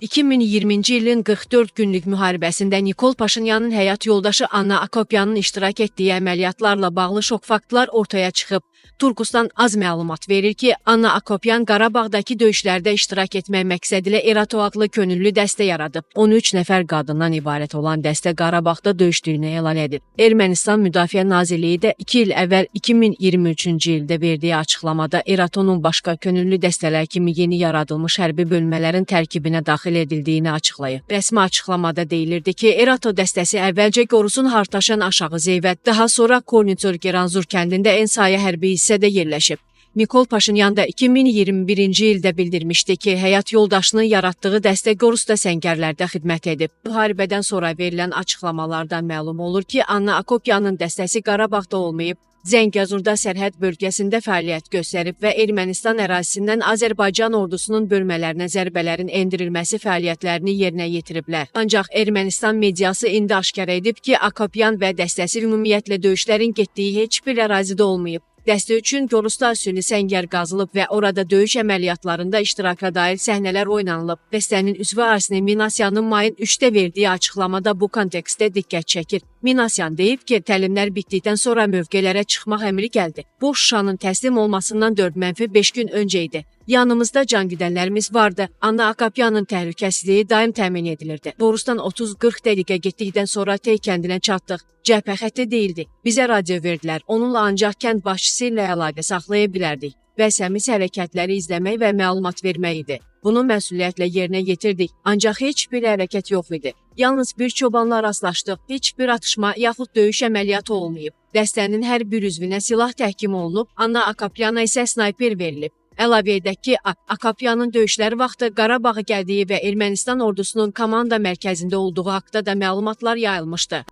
2020-ci ilin 44 günlük müharibəsində Nikol Paşinyanın həyat yoldaşı Anna Akopyanın iştirak etdiyi əməliyyatlarla bağlı şok faktlar ortaya çıxıb. Turkistan az məlumat verir ki, Anna Akopyan Qarabağdakı döyüşlərdə iştirak etmək məqsədilə Erato adlı könüllü dəstə yaradıb. 13 nəfər qadından ibarət olan dəstə Qarabağda döyüşdüyünü elan edib. Ermənistan Müdafiə Nazirliyi də 2 il əvvəl 2023-cü ildə verdiyi açıqlamada Eratonun başqa könüllü dəstələr kimi yeni yaradılmış hərbi bölmələrin tərkibinə daxil edildiyini açıqlayıb. Rəsmi açıqlamada deyilirdi ki, Erato dəstəsi əvvəlcə Gorusun Hartaşan Aşağı Zeyvət, daha sonra Kornitzer-Geranzur kəndində en sayə hərbi hissədə yerləşib. Nikol Paşinyan da 2021-ci ildə bildirmişdi ki, həyat yoldaşının yaratdığı dəstə Gorusda səngərlərdə xidmət edib. Müharibədən sonra verilən açıqlamalardan məlum olur ki, Anna Akopyanın dəstəsi Qarabağda olmayıb, Zəngəzurda sərhəd bölgəsində fəaliyyət göstərib və Ermənistan ərazisindən Azərbaycan ordusunun bölmələrinə zərbələrin endirilməsi fəaliyyətlərini yerinə yetiriblər. Ancaq Ermənistan mediası indi aşkar edib ki, Akopyan və dəstəsi ümumiyyətlə döyüşlərin getdiyi heç bir ərazidə olmayıb. Dəstə üçün Gorusda süni səngər qazılıb və orada döyüş əməliyyatlarında iştiraka dair səhnələr oynanılıb. Dəstənin üzvü Arsene Minasyanın mayın 3-də verdiyi açıqlamada bu kontekstdə diqqət çəkir. Minasyan deyib ki, təlimlər bitdikdən sonra mövqelərə çıxmaq əmri gəldi. Bu, Şuşanın təslim olmasından 4-5 gün öncə idi. Yanımızda can güdənlərimiz vardı. Anna Akopyanın təhlükəsizliyi daim təmin edilirdi. Borustan 30-40 dəqiqə getdikdən sonra Tey kəndinə çatdıq. Cəbhə xətti değildi. Bizə radio verdilər. Onunla ancaq kənd başçısı ilə əlaqə saxlaya bilərdik. Vəsəmiz hərəkətləri izləmək və məlumat vermək idi. Bunu məsuliyyətlə yerinə yetirdik. Ancaq heç bir hərəkət yox idi. Yalnız bir çobanla rastlaşdıq. Heç bir atışma yaxud döyüş əməliyyatı olmayıb. Dəstənin hər bir üzvünə silah təhkim olunub, Anna Akopyana isə snayper verilib. Əlavə edək ki, Akopyanın döyüşləri vaxtı Qarabağa gəldiyi və Ermənistan ordusunun komanda mərkəzində olduğu haqda da məlumatlar yayılmışdı.